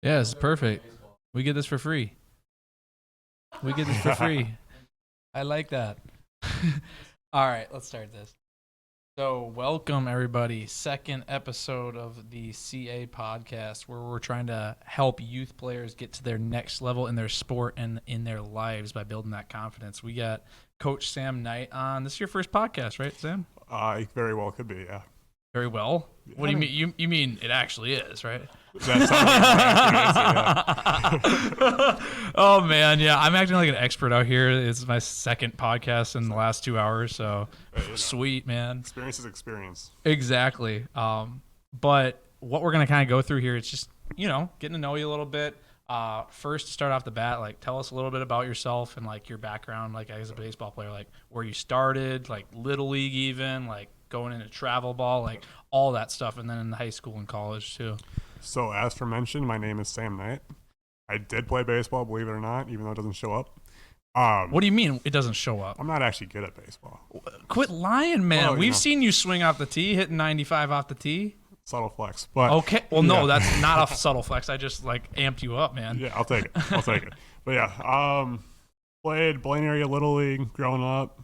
Yeah, it's perfect. We get this for free. We get this for free. I like that. All right, let's start this. So, welcome everybody. Second episode of the CA podcast, where we're trying to help youth players get to their next level in their sport and in their lives by building that confidence. We got Coach Sam Knight on. This is your first podcast, right, Sam? Very well could be, yeah. Very well. What do you mean? You mean it actually is, right? That sounds like yeah. Oh man, yeah. I'm acting like an expert out here. It's my second podcast in the last 2 hours, so sweet, man. Experience is experience. Exactly. But what we're gonna kind of go through here is just getting to know you a little bit. First, to start off the bat, like tell us a little bit about yourself and like your background, like as a baseball player, like where you started, like little league, even like going into travel ball, like all that stuff, and then in high school and college too. So, as for mentioned, my name is Sam Knight. I did play baseball, believe it or not, even though it doesn't show up. What do you mean it doesn't show up? I'm not actually good at baseball. Quit lying, man. Well, We've seen you swing off the tee, hitting 95 off the tee. Subtle flex, but okay. Well, no, that's not a subtle flex. I just like amped you up, man. Yeah, I'll take it. But yeah, played Blaine area little league growing up.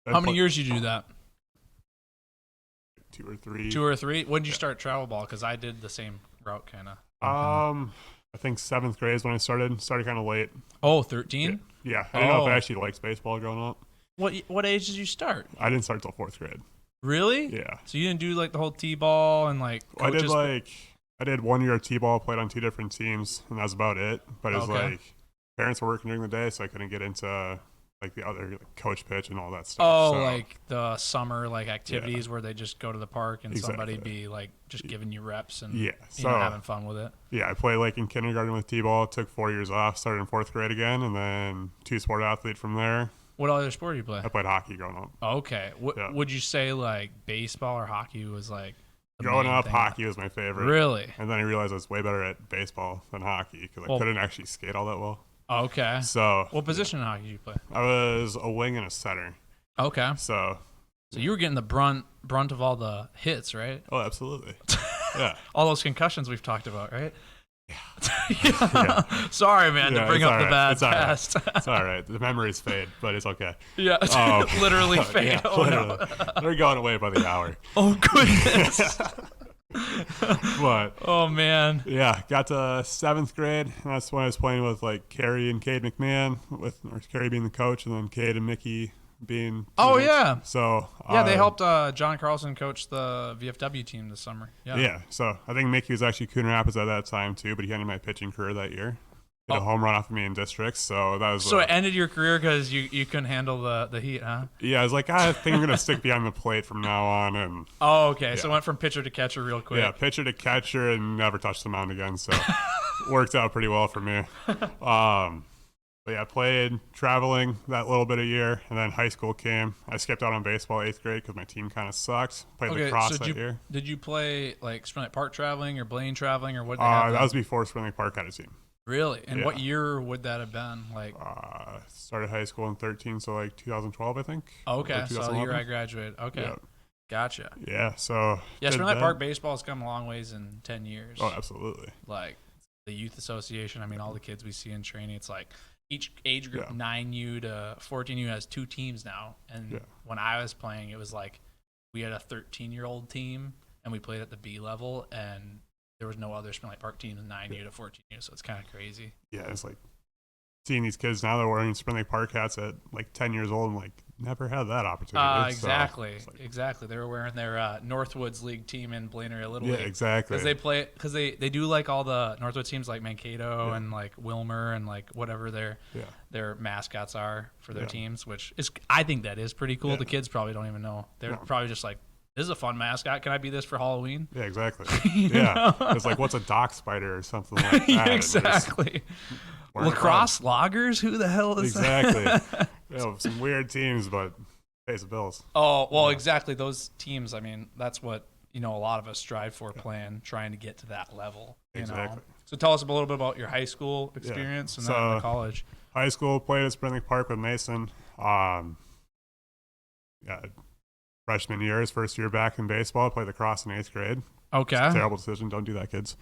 How many years did you do that? 2 or 3. 2 or 3. When did you start travel ball? Because I did the same route, kind of. I think 7th grade is when I started. Started kind of late. Oh, 13? Yeah. I didn't know if I actually liked baseball growing up. What age did you start? I didn't start till 4th grade. Really? Yeah. So you didn't do like the whole T-ball and like coaches? I did 1 year of T-ball, played on 2 different teams, and that's about it. But it was like parents were working during the day, so I couldn't get into like the other coach pitch and all that stuff. Oh, so, like the summer like activities where they just go to the park and somebody be like just giving you reps and having fun with it. Yeah, I played like in kindergarten with T-ball, took 4 years off, started in 4th grade again, and then 2-sport athlete from there. What other sport do you play? I played hockey growing up. Okay. Would you say like baseball or hockey was like growing up, hockey was my favorite. Really? And then I realized I was way better at baseball than hockey because I couldn't actually skate all that well. Okay. So what position in hockey did you play? I was a wing and a center. Okay. So you were getting the brunt of all the hits, right? Oh, absolutely. Yeah. All those concussions we've talked about, right? Yeah. Sorry, man, to bring up the bad past. It's all right. The memories fade, but it's okay. Yeah, literally fade. Yeah, oh, literally. No. They're going away by the hour. Oh, goodness. But oh, man. Yeah, got to 7th grade, and that's when I was playing with like Carrie and Cade McMahon, or Carrie being the coach, and then Cade and Mickey being yeah. So they helped John Carlson coach the VFW team this summer. Yeah. So I think Mickey was actually Coon Rapids at that time too, but he ended my pitching career that year. He had a home run off of me in districts, so that was. So it ended your career because you couldn't handle the heat, huh? Yeah, I was like, I think I'm gonna stick behind the plate from now on, and. Oh, okay. Yeah. So it went from pitcher to catcher real quick. Yeah, pitcher to catcher, and never touched the mound again. So worked out pretty well for me. But yeah, I played traveling that little bit of year, and then high school came. I skipped out on baseball 8th grade because my team kind of sucked. Played lacrosse that year. Did you play like Spring Lake Park traveling or Blaine traveling or what? That was before Spring Lake Park had a team. Really? And what year would that have been? Like, started high school in 13, so like 2012, I think. Okay, so the year I graduated. Okay, yeah. Gotcha. Yeah, so Spring Lake Park baseball has come a long ways in 10 years. Oh, absolutely. Like the youth association. I mean, all the kids we see in training. It's like each age group, 9U to 14U, has 2 teams now. And when I was playing, it was like we had a 13-year-old team, and we played at the B level, and there was no other Spring Lake Park team in 9U to 14U, so it's kind of crazy. Yeah, it's like seeing these kids now that are wearing Spring Lake Park hats at like 10 years old, and like never had that opportunity. Exactly. They were wearing their Northwoods League team in Blaine area Little League. Yeah, exactly. Because they do like all the Northwoods teams like Mankato and like Wilmer and like whatever their mascots are for their teams, which is, I think that is pretty cool. The kids probably don't even know. They're probably just like, this is a fun mascot. Can I be this for Halloween? Yeah, exactly. Yeah. It's like, what's a dock spider or something like that? Exactly. Lacrosse loggers? Who the hell is that? Exactly. Some weird teams, but pays the bills. Oh, well, exactly. Those teams, I mean, that's what, a lot of us strive for trying to get to that level. Exactly. So tell us a little bit about your high school experience and then the college. High school, played at Spring Lake Park with Mason. Freshman year, his first year back in baseball, played lacrosse in 8th grade. Okay. It's a terrible decision. Don't do that, kids.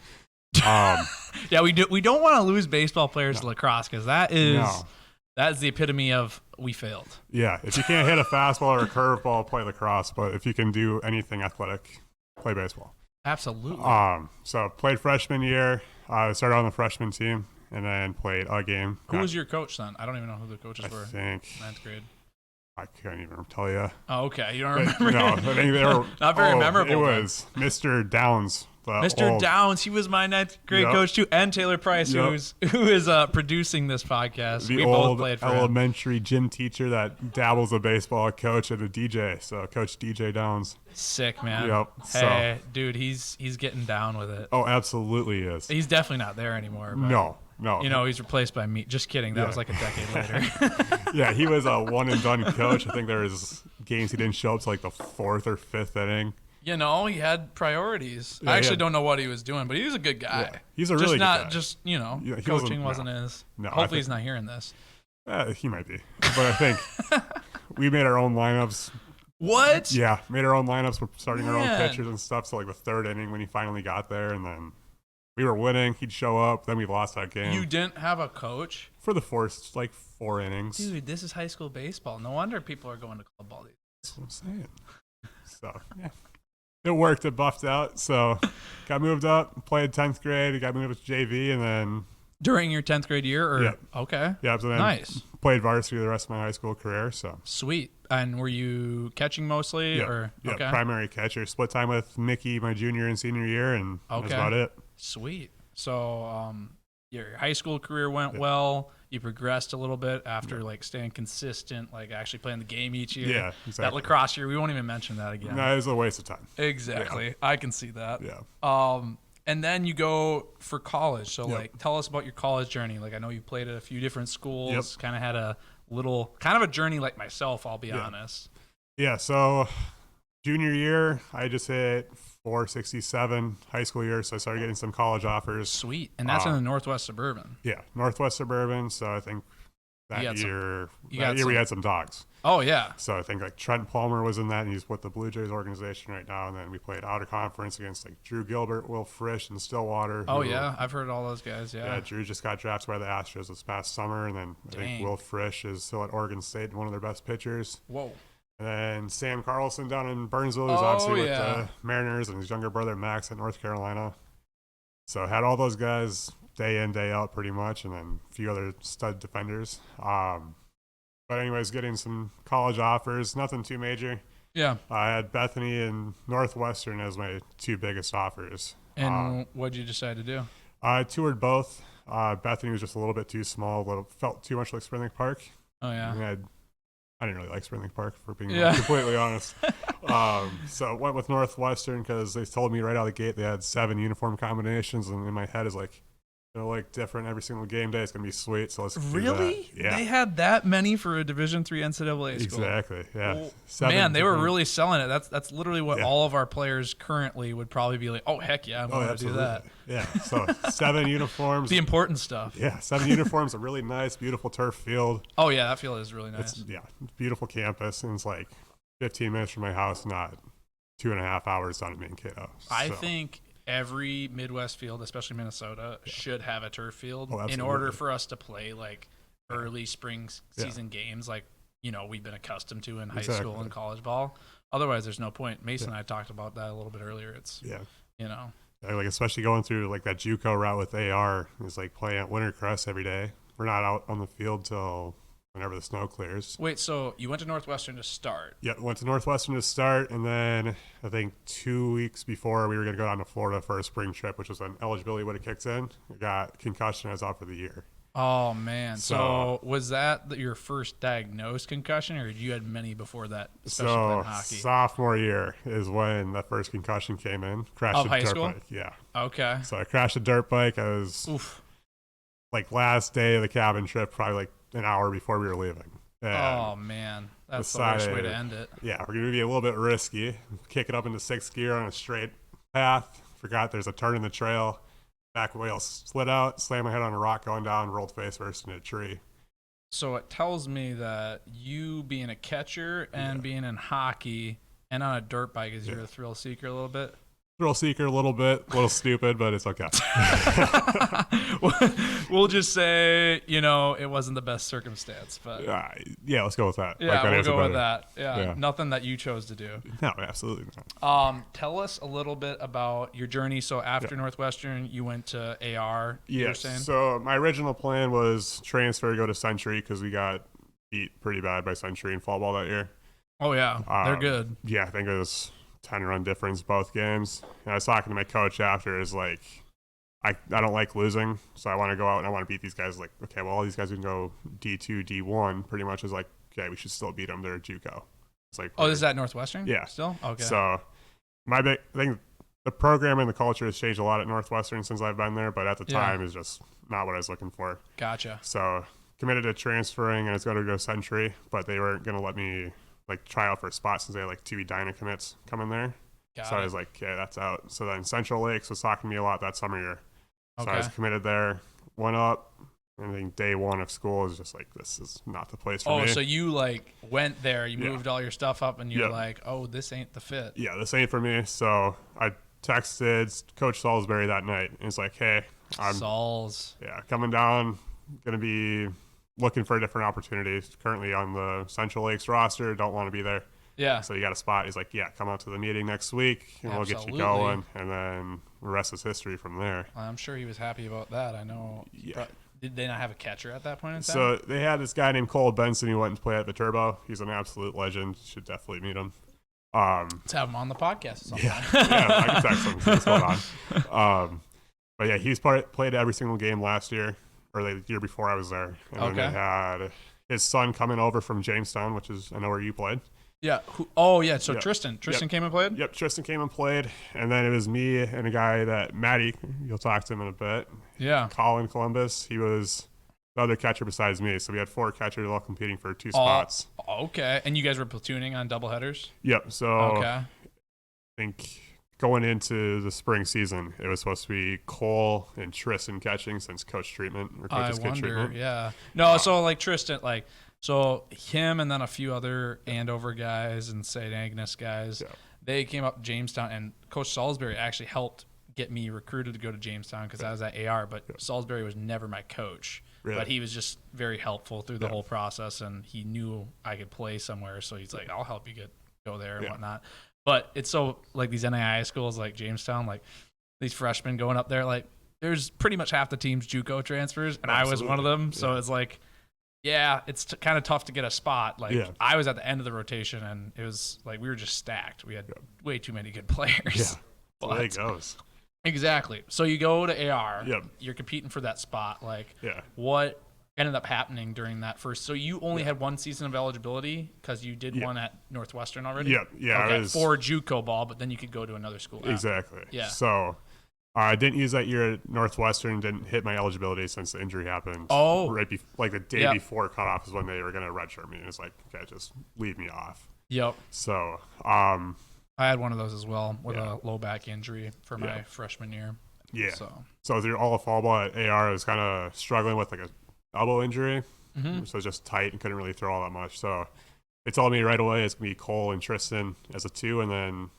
Yeah, we don't want to lose baseball players to lacrosse because that is the epitome of we failed. Yeah, if you can't hit a fastball or a curveball, play lacrosse. But if you can do anything athletic, play baseball. Absolutely. So played freshman year. I started on the freshman team and then played a game. Who was your coach then? I don't even know who the coaches were. I think ninth grade. I can't even tell you. Oh, okay. You don't remember? No, I think they were not very memorable. It was Mr. Downs. Mr. Downs, he was my ninth grade coach too, and Taylor Price, who is producing this podcast. The we old both played for elementary gym teacher that dabbles a baseball coach and a DJ. So Coach DJ Downs. Sick, man. Yep. Hey, dude, he's getting down with it. Oh, absolutely is. He's definitely not there anymore. But, no. You know, he's replaced by me. Just kidding. That was like a decade later. Yeah, he was a one and done coach. I think there was games he didn't show up to like the 4th or 5th inning. You know, he had priorities. Yeah, I actually don't know what he was doing, but he was a good guy. Yeah, he's a really good guy. Just, you know, he coaching wasn't his. No, hopefully he's not hearing this. He might be. But I think we made our own lineups. What? Yeah, made our own lineups. We're starting our own pitchers and stuff. So like the 3rd inning when he finally got there, and then we were winning. He'd show up. Then we lost that game. You didn't have a coach? For the first, 4 innings. Dude, this is high school baseball. No wonder people are going to club ball. That's what I'm saying. So, yeah. It worked. It buffed out. So, got moved up, played 10th grade, got moved to JV, and then... During your 10th grade year? Or? Yep. Okay. Yeah, so then nice. Played varsity the rest of my high school career. So sweet. And were you catching mostly? Yeah, primary catcher. Split time with Mickey my junior and senior year, and that's about it. Sweet. So your high school career went well. You progressed a little bit after staying consistent, actually playing the game each year. Yeah, exactly. That lacrosse year, we won't even mention that again. No, it was a waste of time. Exactly. Yeah. I can see that. Yeah. And then you go for college. So tell us about your college journey. I know you played at a few different schools, kind of had a little kind of a journey like myself, I'll be honest. Yeah. So junior year, I just hit 467 high school year. So I started getting some college offers. Sweet. And that's in the Northwest Suburban. Yeah. Northwest Suburban. So I think that year we had some dogs. Oh, yeah. So I think Trent Palmer was in that, and he's with the Blue Jays organization right now. And then we played out of conference against Drew Gilbert, Will Frisch, and Stillwater. Oh, yeah. I've heard all those guys, yeah. Drew just got drafted by the Astros this past summer. And then I think Will Frisch is still at Oregon State and one of their best pitchers. Whoa. And then Sam Carlson down in Burnsville, who's obviously with the Mariners, and his younger brother Max at North Carolina. So I had all those guys day in, day out pretty much, and then a few other stud defenders. But anyways, getting some college offers, nothing too major. Yeah. I had Bethany and Northwestern as my 2 biggest offers. And what did you decide to do? I toured both. Bethany was just a little bit too small, felt too much like Spring Lake Park. Oh, yeah. I didn't really like Spring Lake Park, for being completely honest. So I went with Northwestern because they told me right out of the gate they had 7 uniform combinations, and in my head is they're different every single game day. It's gonna be sweet. So let's really? Do that. Yeah. They had that many for a Division III NCAA school. Exactly. Yeah. Well, man, they were really selling it. That's literally what all of our players currently would probably be like. Oh heck yeah, I'm going to do that. Yeah. So 7 uniforms. The important stuff. Yeah. 7 uniforms. A really nice, beautiful turf field. Oh yeah, that field is really nice. Beautiful campus, and it's 15 minutes from my house, not 2.5 hours down at Mankato. I think every Midwest field, especially Minnesota, should have a turf field in order for us to play early spring season games we've been accustomed to in high school and college ball. Otherwise, there's no point. Mason and I talked about that a little bit earlier. It's especially going through that JUCO route with AR is playing at Wintercrest every day. We're not out on the field till whenever the snow clears. Wait, so you went to Northwestern to start? Yeah, went to Northwestern to start, and then I think 2 weeks before we were going to go down to Florida for a spring trip, which was when eligibility would have kicked in. I got concussion. I was out for the year. Oh, man. So was that your first diagnosed concussion, or you had many before that, especially playing hockey? Sophomore year is when the first concussion came in. Crashed a dirt bike. Yeah. Okay. So I crashed a dirt bike. I was last day of the cabin trip, probably an hour before we were leaving. Oh, man. That's the worst way to end it. Yeah, we're going to be a little bit risky. Kick it up into 6th gear on a straight path. Forgot there's a turn in the trail. Back wheel slid out, slammed my head on a rock going down, rolled face first into a tree. So it tells me that you being a catcher and being in hockey and on a dirt bike is you're a thrill seeker a little bit? thrill seeker a little bit, a little stupid, but it's okay. We'll just say, it wasn't the best circumstance, but yeah, let's go with that. yeah, that we'll go with better. that. Yeah, nothing that you chose to do. No, absolutely not. Tell us a little bit about your journey. So after Northwestern, you went to AR. Yes. So my original plan was transfer to go to Century because we got beat pretty bad by Century in fall ball that year. Oh yeah, they're good. Yeah, I think it was 10-run difference both games. And I was talking to my coach after, is like, I don't like losing, so I want to go out and I want to beat these guys. Like, okay, well, all these guys can go D2, D1. Pretty much is like, okay, we should still beat them. They're JUCO. It's like, oh, is that Northwestern? Yeah. Still? Okay. So I think the program and the culture has changed a lot at Northwestern since I've been there, but at the time is just not what I was looking for. Gotcha. So committed to transferring, and I was going to go Century, but they weren't going to let me try out for a spot since they had 2 Edina commits coming there. I was like, okay, that's out. So then Central Lakes was talking to me a lot that summer year. So I was committed there, went up, and I think day one of school was just like, this is not the place for me. Oh, so you went there, you moved all your stuff up, and you're like, oh, this ain't the fit. Yeah, this ain't for me. So I texted Coach Salisbury that night, and it's like, hey, I'm coming down, gonna be looking for a different opportunity. Currently on the Central Lakes roster, don't want to be there. Yeah. So you got a spot. He's like, yeah, come out to the meeting next week, and we'll get you going. And then the rest is history from there. I'm sure he was happy about that. I know. Yeah. Did they not have a catcher at that point in time? So they had this guy named Cole Benson who went and played at Viterbo. He's an absolute legend. Should definitely meet him. Let's have him on the podcast sometime. Yeah, I can text him. See what's going on. But yeah, he's played every single game last year, or the year before I was there. And then they had his son coming over from Jamestown, which is, I know where you played. Yeah. So Tristan came and played? Yep, Tristan came and played. And then it was me and a guy that, Matty, you'll talk to him in a bit. Yeah. Colin Columbus. He was the other catcher besides me. So we had 4 catchers all competing for 2 spots. Okay. And you guys were platooning on doubleheaders? Yep. So I think going into the spring season, it was supposed to be Cole and Tristan catching since coach's treatment or coach's kid treatment. Yeah. No, so Tristan, so him and then a few other Andover guys and St. Agnes guys, they came up to Jamestown, and Coach Salisbury actually helped get me recruited to go to Jamestown because I was at AR, but Salisbury was never my coach. Really? But he was just very helpful through the whole process, and he knew I could play somewhere, so he's like, I'll help you go there and whatnot. But it's so, these NAIA schools like Jamestown, these freshmen going up there, there's pretty much half the team's JUCO transfers, and I was one of them, so it's it's kind of tough to get a spot. I was at the end of the rotation, and it was we were just stacked. We had way too many good players. Yeah, but there it goes. Exactly. So you go to AR. Yep. You're competing for that spot. What ended up happening during that first? So you only had one season of eligibility because you did one at Northwestern already? Yep. Yeah. Okay, for JUCO ball, but then you could go to another school. Exactly. Yeah. So I didn't use that year at Northwestern, didn't hit my eligibility since the injury happened. Oh. Right the day before cutoff is when they were going to redshirt me. And it's like, okay, just leave me off. Yep. So I had one of those as well with a low back injury for my freshman year. Yeah. So through all the fall ball at AR, I was kind of struggling with a elbow injury. Mm-hmm. So just tight and couldn't really throw all that much. So they told me right away it's going to be Cole and Tristan as a 2. And then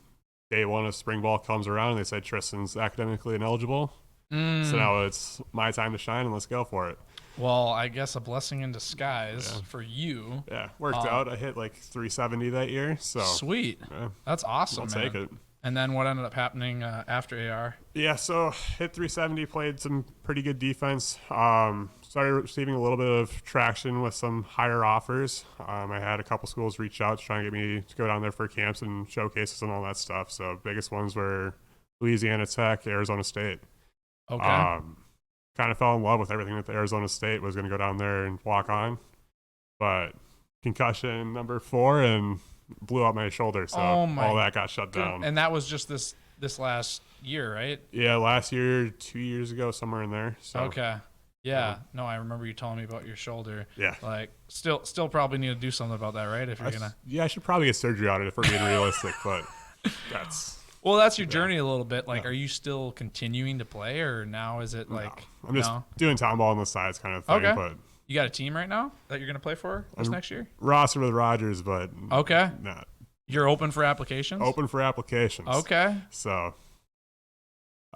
day one of spring ball comes around and they said Tristan's academically ineligible. So now it's my time to shine and let's go for it. Well, I guess a blessing in disguise for you. Yeah, worked out. I hit 370 that year. So sweet. That's awesome, I'll take it. And then what ended up happening after AR? Yeah, so hit 370, played some pretty good defense. Started receiving a little bit of traction with some higher offers. I had a couple schools reach out to try and get me to go down there for camps and showcases and all that stuff. So biggest ones were Louisiana Tech, Arizona State. Okay. Kind of fell in love with everything that the Arizona State was going to go down there and walk on. But concussion number 4 and blew out my shoulder. So all that got shut down. And that was just this last year, right? Yeah, last year, 2 years ago, somewhere in there. So. Okay. Yeah. No, I remember you telling me about your shoulder. Yeah. Still probably need to do something about that, right? If you're going to. Yeah, I should probably get surgery on it if we're being realistic, but that's. Well, that's your journey a little bit. Are you still continuing to play, or now is it No. I'm just doing town ball on the sides kind of thing. Okay. But you got a team right now that you're going to play for this next year? Roster with Rogers, but okay. not. You're open for applications? Open for applications. Okay. So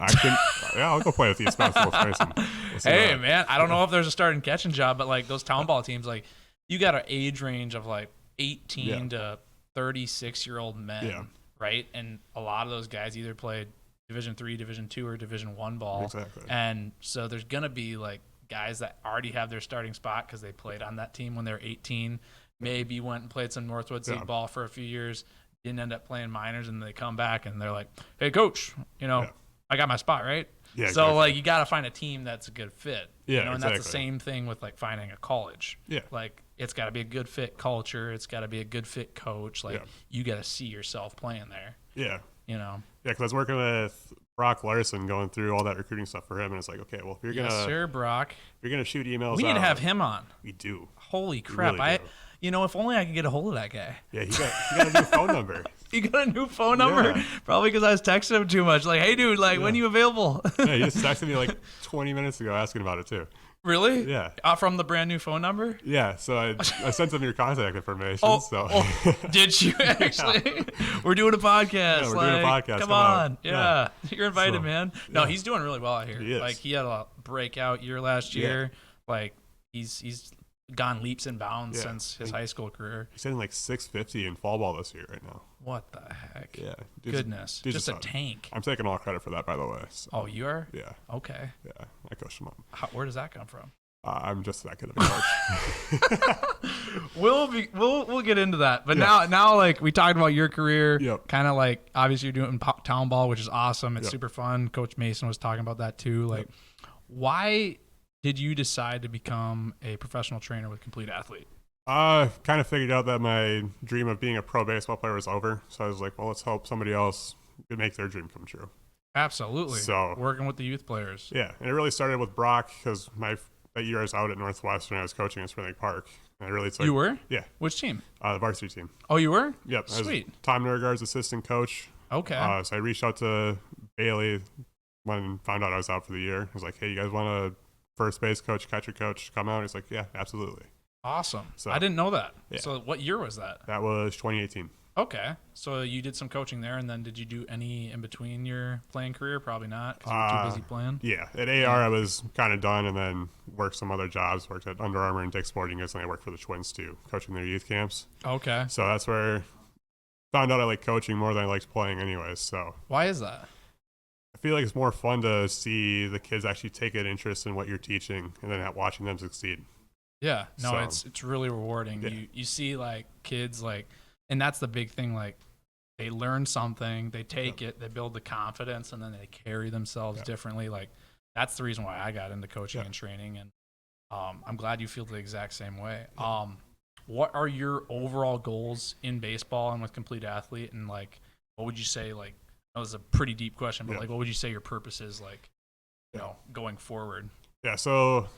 I can. Yeah, I'll go play with you. We'll see Hey, that. man, I don't know if there's a starting catching job, but like those town ball teams, like you got an age range of like 18 to 36-year-old men, Yeah. right? And a lot of those guys either played Division 3, Division 2, or Division 1 ball. Exactly. And so there's going to be like guys that already have their starting spot because they played on that team when they were 18, maybe went and played some Northwoods League ball for a few years, didn't end up playing minors, and they come back and they're like, hey, coach, I got my spot, right? Yeah, so exactly. like you got to find a team that's a good fit. Yeah, and that's the same thing with like finding a college. Yeah. Like it's got to be a good fit culture. It's got to be a good fit coach. Like you got to see yourself playing there. Yeah. Yeah, because I was working with Brock Larson going through all that recruiting stuff for him, and it's like, okay, well, if you're yes, sir, Brock. You're gonna shoot emails. We need to have him on. We do. Holy crap! Really do. If only I could get a hold of that guy. Yeah, he got a new phone number. You got a new phone number? Yeah. Probably because I was texting him too much. Like, hey, dude, when are you available? Yeah, he just texted me like 20 minutes ago asking about it too. Really? Yeah. From the brand new phone number? Yeah. So I sent him your contact information. Did you actually? We're doing a podcast. Yeah, we're doing a podcast. Come on. out. Yeah. You're invited, man. No, he's doing really well out here. He is. Like he had a breakout year last year. Like he's gone leaps and bounds since his high school career. He's hitting like 650 in fall ball this year right now. What the heck? Yeah. Goodness. Just a tank. I'm taking all credit for that, by the way. So, oh, you are? Yeah. Okay. Yeah. I coached him up. Where does that come from? I'm just that good of a coach. We'll get into that. But now like we talked about your career, kind of like obviously you're doing town ball, which is awesome. It's super fun. Coach Mason was talking about that too. Like, why did you decide to become a professional trainer with Complete Athlete? I kind of figured out that my dream of being a pro baseball player was over. So I was like, well, let's help somebody else make their dream come true. Absolutely. So working with the youth players. Yeah, and it really started with Brock because that year I was out at Northwestern. I was coaching at Spring Lake Park. And I really took, you were? Yeah. Which team? The varsity team. Oh, you were? Yep. Sweet. I was Tom Nergard's assistant coach. Okay. So I reached out to Bailey when I found out I was out for the year. I was like, hey, you guys want a first base coach, catcher coach come out? He's like, yeah, absolutely. Awesome. So, I didn't know that. Yeah. So what year was that? That was 2018. Okay. So you did some coaching there, and then did you do any in between your playing career? Probably not because you were too busy playing. Yeah. At AR, I was kind of done and then worked some other jobs. Worked at Under Armour and Dick's Sporting Goods, and I worked for the Twins too, coaching their youth camps. Okay. So that's where I found out I like coaching more than I liked playing anyways. So why is that? I feel like it's more fun to see the kids actually take an interest in what you're teaching and then watching them succeed. Yeah. No, it's really rewarding. Yeah. You see like kids like, and that's the big thing, like they learn something, they take it, they build the confidence, and then they carry themselves differently. Like that's the reason why I got into coaching and training, and I'm glad you feel the exact same way. What are your overall goals in baseball and with Complete Athlete, and like what would you say, like that was a pretty deep question, but like what would you say your purpose is, like going forward? Yeah, so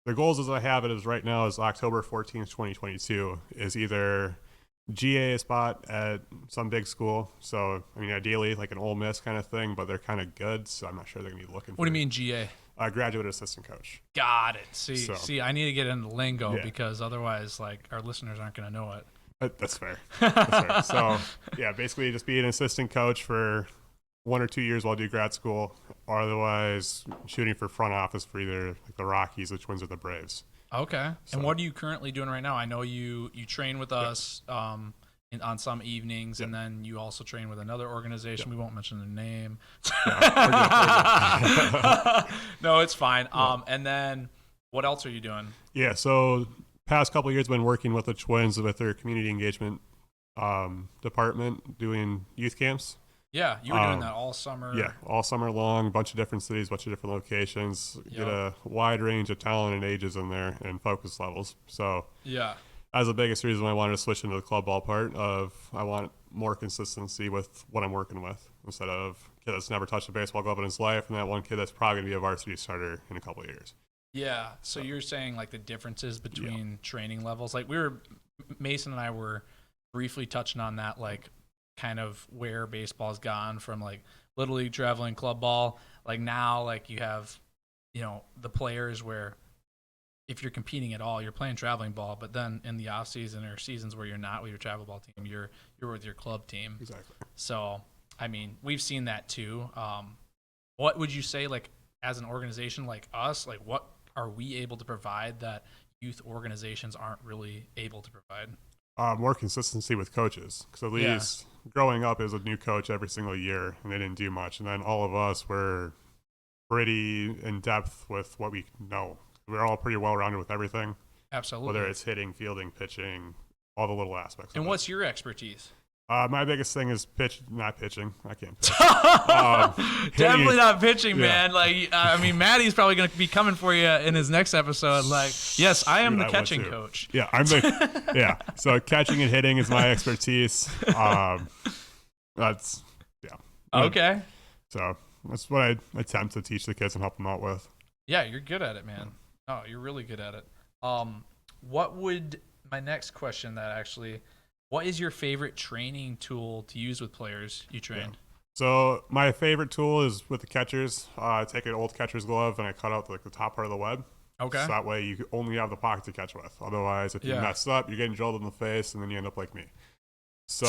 the goals as I have it is right now is October 14th, 2022 is either GA spot at some big school. So, I mean, ideally like an Ole Miss kind of thing, but they're kind of good. So I'm not sure they're going to be looking for. What do you mean GA? Graduate assistant coach. Got it. See, I need to get into lingo because otherwise like our listeners aren't going to know it. That's fair. That's fair. So yeah, basically just be an assistant coach for 1 or 2 years while I do grad school, or otherwise shooting for front office for either like the Rockies, the Twins, or the Braves. Okay. So, and what are you currently doing right now? I know you train with us on some evenings, and then you also train with another organization. We won't mention the name. No, it's fine. And then what else are you doing? Yeah, so past couple of years, been working with the Twins with their community engagement department, doing youth camps. Yeah, you were doing that all summer. Yeah, all summer long, bunch of different cities, bunch of different locations. Get a wide range of talent and ages in there and focus levels. So yeah, that's the biggest reason I wanted to switch into the club ball part of I want more consistency with what I'm working with instead of a kid that's never touched a baseball glove in his life and that one kid that's probably going to be a varsity starter in a couple of years. Yeah, so you're saying like the differences between training levels. Like Mason and I were briefly touching on that, like kind of where baseball's gone from like little league, traveling, club ball. Like now, like you have, the players where if you're competing at all, you're playing traveling ball, but then in the off season or seasons where you're not with your travel ball team, you're with your club team. Exactly. So, I mean, we've seen that too. what would you say, like, as an organization like us, like, what are we able to provide that youth organizations aren't really able to provide? More consistency with coaches, because at least growing up as a new coach every single year, and they didn't do much, and then all of us were pretty in depth with what we know. We're all pretty well rounded with everything. Absolutely. Whether it's hitting, fielding, pitching, all the little aspects. And what's your expertise? My biggest thing is not pitching. I can't pitch. Definitely not pitching, man. Like, I mean, Maddie's probably going to be coming for you in his next episode. Like, yes, I am the catching coach. Yeah, I'm the yeah. So catching and hitting is my expertise. That's Okay. So that's what I attempt to teach the kids and help them out with. Yeah, you're good at it, man. Oh, you're really good at it. What would my next question that actually? What is your favorite training tool to use with players you train? Yeah. So my favorite tool is with the catchers. I take an old catcher's glove and I cut out the top part of the web. Okay. So that way you only have the pocket to catch with. Otherwise, if you mess up, you're getting drilled in the face and then you end up like me. So,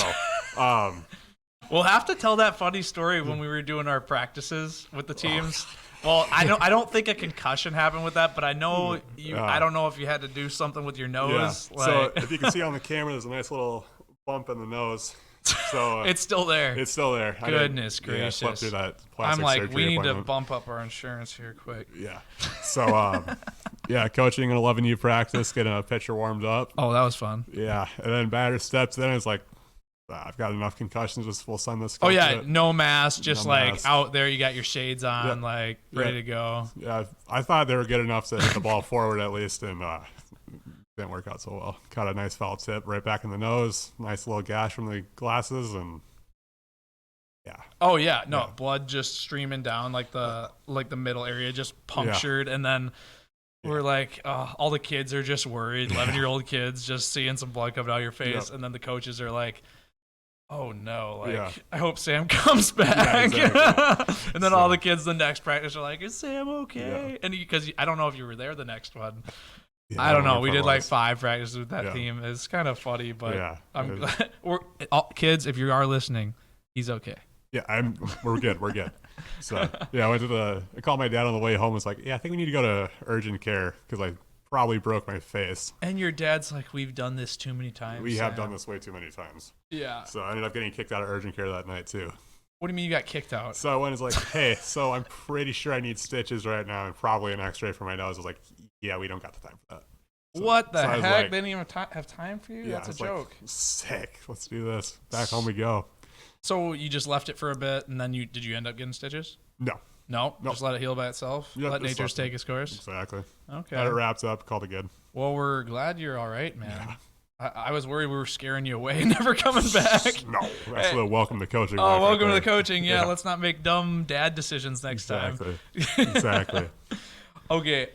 we'll have to tell that funny story when we were doing our practices with the teams. Well, I don't think a concussion happened with that, but I know you. I don't know if you had to do something with your nose. Yeah. Like, so if you can see on the camera, there's a nice little bump in the nose. So it's still there. It's still there. Goodness gracious! I slept through that plastic I'm like, surgery we need to appointment. bump up our insurance here quick. Yeah. So coaching an 11U practice, getting a pitcher warmed up. Oh, that was fun. Yeah, and then batter steps in. It's like, I've got enough concussions. We'll send this. Oh yeah, no mask, just no like mask. out there. You got your shades on, like ready to go. Yeah, I thought they were good enough to hit the ball forward at least, and didn't work out so well. Caught a nice foul tip right back in the nose. Nice little gash from the glasses, and Oh yeah, no blood just streaming down like the middle area just punctured, and then. We're like, all the kids are just worried. 11-year-old kids just seeing some blood coming out of your face, and then the coaches are like, "Oh no! Like, I hope Sam comes back." Yeah, exactly. And then all the kids the next practice are like, "Is Sam okay?" And because I don't know if you were there the next one. Yeah, I don't know. We did like 5 practices with that team. It's kind of funny, but I'm glad. Kids, if you are listening, he's okay. Yeah, we're good. We're good. So I called my dad on the way home. Was like, I think we need to go to urgent care because I probably broke my face. And your dad's like, we've done this too many times. We have done this way too many times. Yeah. So I ended up getting kicked out of urgent care that night too. What do you mean you got kicked out? So I went and was like, hey, so I'm pretty sure I need stitches right now and probably an X-ray for my nose. I was like, yeah, we don't got the time for that. So, what the heck? Like, they didn't even have time for you? Yeah, that's a joke. Like, sick. Let's do this. Back home we go. So you just left it for a bit, and then did you end up getting stitches? No. No? Just let it heal by itself? Yep, let nature take its course? Exactly. Okay. Got it wrapped up, called it good. Well, we're glad you're all right, man. Yeah. I was worried we were scaring you away and never coming back. No. That's the welcome to coaching. Oh, welcome to the coaching. Yeah, let's not make dumb dad decisions next time. Exactly. Okay,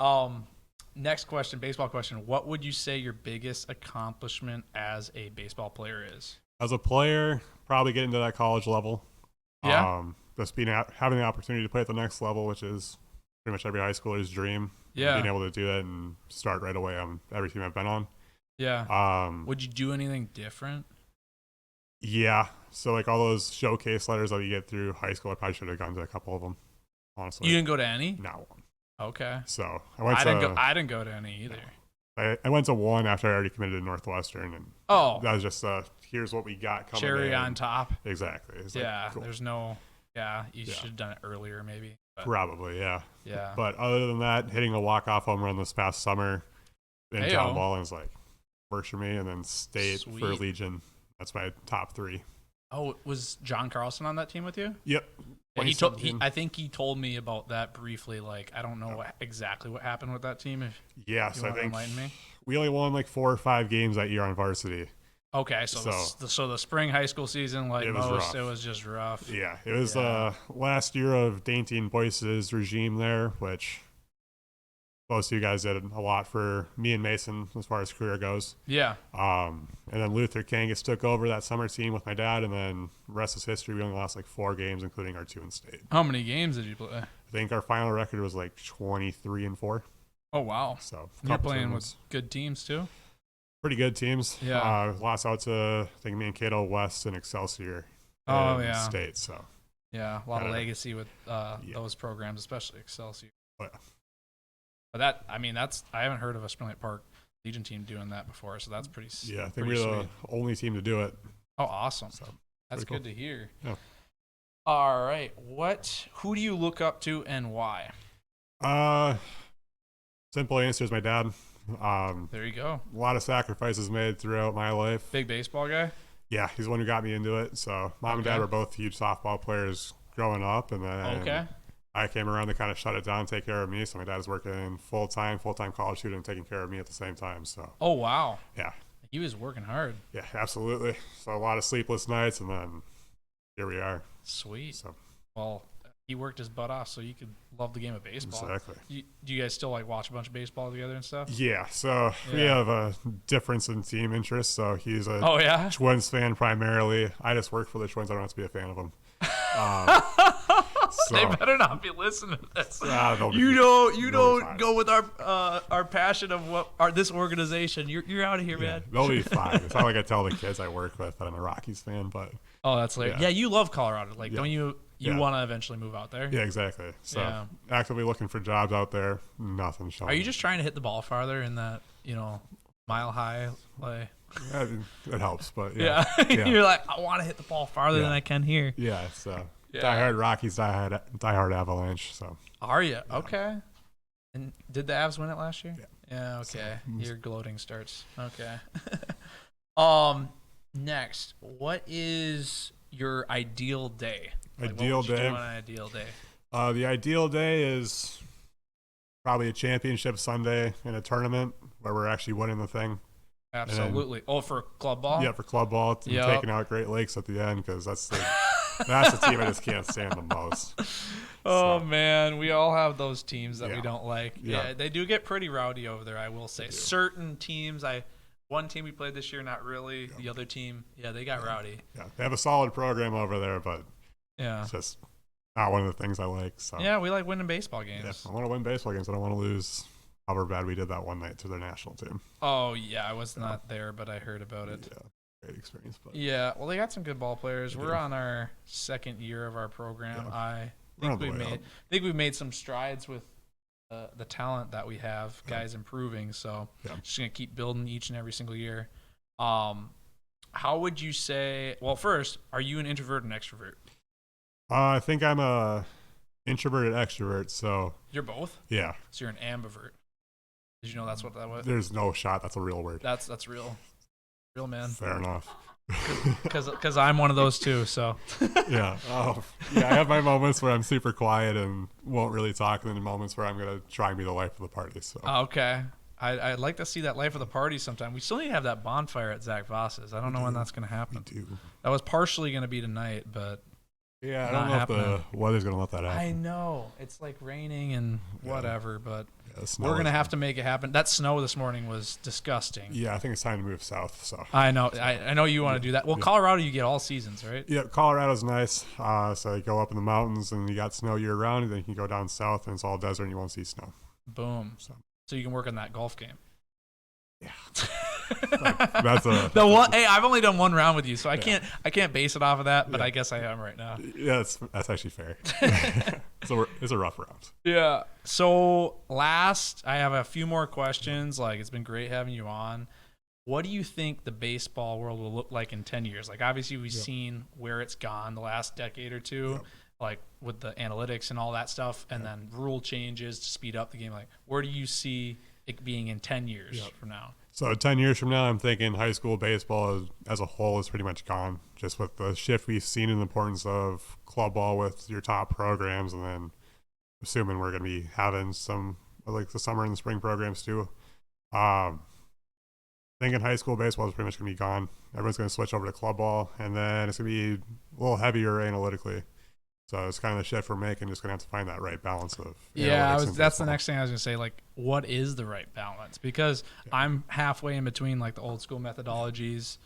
next question, baseball question. What would you say your biggest accomplishment as a baseball player is? As a player, probably getting to that college level. Yeah. Just having the opportunity to play at the next level, which is pretty much every high schooler's dream. Yeah. Being able to do that and start right away on every team I've been on. Yeah. Would you do anything different? Yeah. So like all those showcase letters that you get through high school, I probably should have gone to a couple of them. Honestly. You didn't go to any? No. Okay. So I didn't go to any either. I went to one after I already committed to Northwestern, and that was just here's what we got coming. Cherry on top. Exactly. It's yeah. Like, cool. There's no. Yeah. You should have done it earlier, maybe. But. Probably. Yeah. Yeah. But other than that, hitting a walk-off home run this past summer in town ball is like works for me, and then state for Legion. That's my top 3. Oh, was John Carlson on that team with you? Yep. Yeah, I think he told me about that briefly. Like, I don't know exactly what happened with that team. So I think enlighten me? We only won like 4 or 5 games that year on varsity. Okay, so the spring high school season, like it was just rough. Yeah, it was last year of Dainty and Boyce's regime there, which both of you guys did a lot for me and Mason as far as career goes. Yeah. And then Luther Kangas took over that summer team with my dad, and then the rest is history. We only lost like 4 games, including our 2 in state. How many games did you play? I think our final record was like 23-4. Oh wow! So you're playing with good teams too. Pretty good teams. Yeah. Lost out to I think me and Cato West and Excelsior. Oh State. So Yeah, a lot of legacy with those programs, especially Excelsior. Oh, yeah. But I haven't heard of a Spring Lake Park Legion team doing that before, so that's pretty. Yeah, I think we're the only team to do it. Oh, awesome! So, that's cool. good to hear. Yeah. All right, who do you look up to and why? Simple answer is my dad. There you go. A lot of sacrifices made throughout my life. Big baseball guy? Yeah, he's the one who got me into it. So mom and dad were both huge softball players growing up, and then I came around to kind of shut it down, take care of me. So my dad's working full-time college student, and taking care of me at the same time. So. Oh, wow. Yeah. He was working hard. Yeah, absolutely. So a lot of sleepless nights, and then here we are. Sweet. So. Well, he worked his butt off so you could love the game of baseball. Exactly. Do you guys still like watch a bunch of baseball together and stuff? Yeah. So we have a difference in team interests. So he's a Twins fan primarily. I just work for the Twins. I don't have to be a fan of them. So, they better not be listening to this. You don't go with our passion of this organization. You're out of here, man. They'll be fine. It's not like I tell the kids I work with that I'm a Rockies fan, but that's hilarious. Yeah, you love Colorado. Don't you? You want to eventually move out there? Yeah, exactly. So actively looking for jobs out there. Nothing showing. Are you just trying to hit the ball farther in that mile high play? Yeah, it helps, but you're like, I want to hit the ball farther than I can here. Yeah, it's diehard Rockies, diehard Avalanche. So are you okay? And did the Avs win it last year? Yeah. Okay. So, your gloating starts. Okay. Next, what is your ideal day? Ideal day. On an ideal day. The ideal day is probably a championship Sunday in a tournament where we're actually winning the thing. Absolutely. For club ball? Yeah, for club ball. Taking out Great Lakes at the end because that's the team I just can't stand the most. Oh, man. We all have those teams that we don't like. Yeah, they do get pretty rowdy over there, I will say. Certain teams, one team we played this year, not really. The other team, they got rowdy. Yeah, they have a solid program over there, but it's just not one of the things I like. So yeah, we like winning baseball games. Yeah, I want to win baseball games. I don't want to lose. However bad we did that one night to their national team. Oh yeah, I was not there, but I heard about it. Yeah, great experience. But well, they got some good ball players. We're on our second year of our program. I think we've made some strides with the talent that we have. Guys improving, so just gonna keep building each and every single year. How would you say? Well, first, are you an introvert and extrovert? I think I'm a introverted extrovert. So you're both. Yeah. So you're an ambivert. Did you know that's what that was? There's no shot. That's a real word. That's real, man. Fair enough. Because I'm one of those too. So yeah. I have my moments where I'm super quiet and won't really talk, and then moments where I'm gonna try and be the life of the party. So okay. I'd like to see that life of the party sometime. We still need to have that bonfire at Zach Voss's. I don't know when that's going to happen. We do. That was partially going to be tonight, but I don't know if the weather's going to let that happen. I know. It's like raining and whatever, but we're going to have to make it happen. That snow this morning was disgusting. Yeah, I think it's time to move south. So I know. I know you want to do that. Well, Colorado, you get all seasons, right? Yeah, Colorado's nice. So you go up in the mountains and you got snow year round, and then you can go down south and it's all desert and you won't see snow. Boom. So you can work on that golf game. Yeah. Hey, I've only done one round with you, so I can't base it off of that, but I guess I am right now. Yeah, that's actually fair. It's a rough round. Yeah. So I have a few more questions. Like, it's been great having you on. What do you think the baseball world will look like in 10 years? Like, obviously we've seen where it's gone the last decade or two. Like with the analytics and all that stuff, and then rule changes to speed up the game. Like, where do you see it being in 10 years from now? So 10 years from now, I'm thinking high school baseball as a whole is pretty much gone. Just with the shift we've seen in the importance of club ball with your top programs, and then assuming we're going to be having some like the summer and the spring programs too. Thinking high school baseball is pretty much going to be gone. Everyone's going to switch over to club ball, and then it's going to be a little heavier analytically. So it's kind of the shift we're making. Just gonna have to find that right balance of. That's the next thing I was gonna say. Like, what is the right balance? Because I'm halfway in between like the old school methodologies,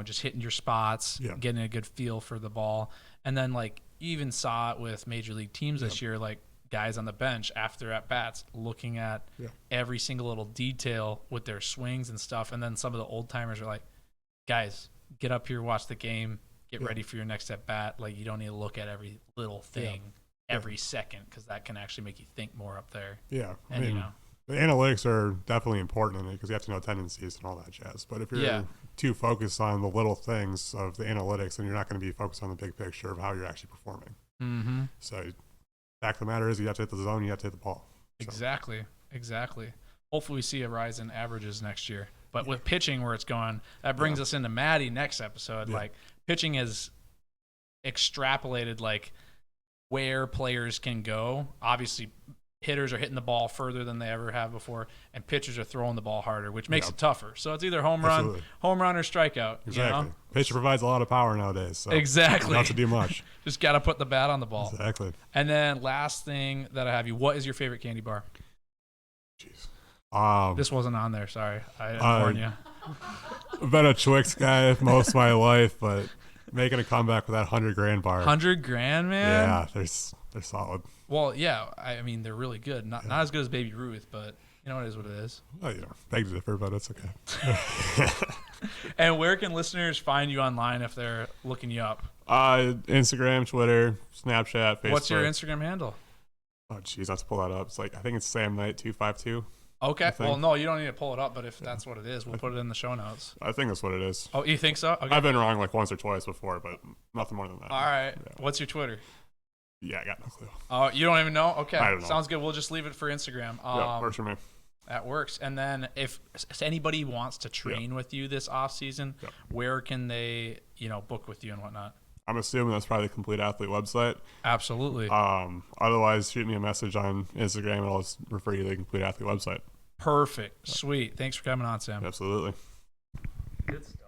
just hitting your spots, getting a good feel for the ball, and then like you even saw it with major league teams this year, like guys on the bench after at bats, looking at every single little detail with their swings and stuff, and then some of the old timers are like, guys, get up here, watch the game. get ready for your next at bat. Like, you don't need to look at every little thing every second, because that can actually make you think more up there. Yeah. And, I mean, the analytics are definitely important in it because you have to know tendencies and all that jazz. But if you're too focused on the little things of the analytics, then you're not going to be focused on the big picture of how you're actually performing. Mm-hmm. So, fact of the matter is, you have to hit the zone, you have to hit the ball. So. Exactly. Hopefully, we see a rise in averages next year. But with pitching where it's going, that brings us into Maddie next episode. Like, pitching is extrapolated, like, where players can go. Obviously, hitters are hitting the ball further than they ever have before, and pitchers are throwing the ball harder, which makes it tougher. So it's either home run or strikeout. Exactly. You know? Pitcher provides a lot of power nowadays. So exactly. You don't have to do much. Just got to put the bat on the ball. Exactly. And then last thing that I have you, what is your favorite candy bar? Jeez. This wasn't on there. Sorry. I didn't warn you. I've been a Twix guy most of my life, but making a comeback with that $100,000 bar. $100,000, man. Yeah, they're solid. Well, yeah. I mean, they're really good. Not as good as Baby Ruth, but you know, it is what it is. Oh, yeah. Beg to differ, but it's okay. And where can listeners find you online if they're looking you up? Instagram, Twitter, Snapchat, Facebook. What's your Instagram handle? Oh, jeez, I have to pull that up. It's like, I think it's Sam Knight 252. Okay. Well, no, you don't need to pull it up, but if that's what it is, we'll put it in the show notes. I think that's what it is. Oh, you think so? Okay. I've been wrong like once or twice before, but nothing more than that. All right. Yeah. What's your Twitter? Yeah, I got no clue. Oh, you don't even know? Okay. I don't know. Sounds good. We'll just leave it for Instagram. Yeah, works for me. That works. And then if anybody wants to train with you this off season, where can they, book with you and whatnot? I'm assuming that's probably the Complete Athlete website. Absolutely. Otherwise, shoot me a message on Instagram and I'll just refer you to the Complete Athlete website. Perfect. Sweet. Thanks for coming on, Sam. Absolutely. Good stuff.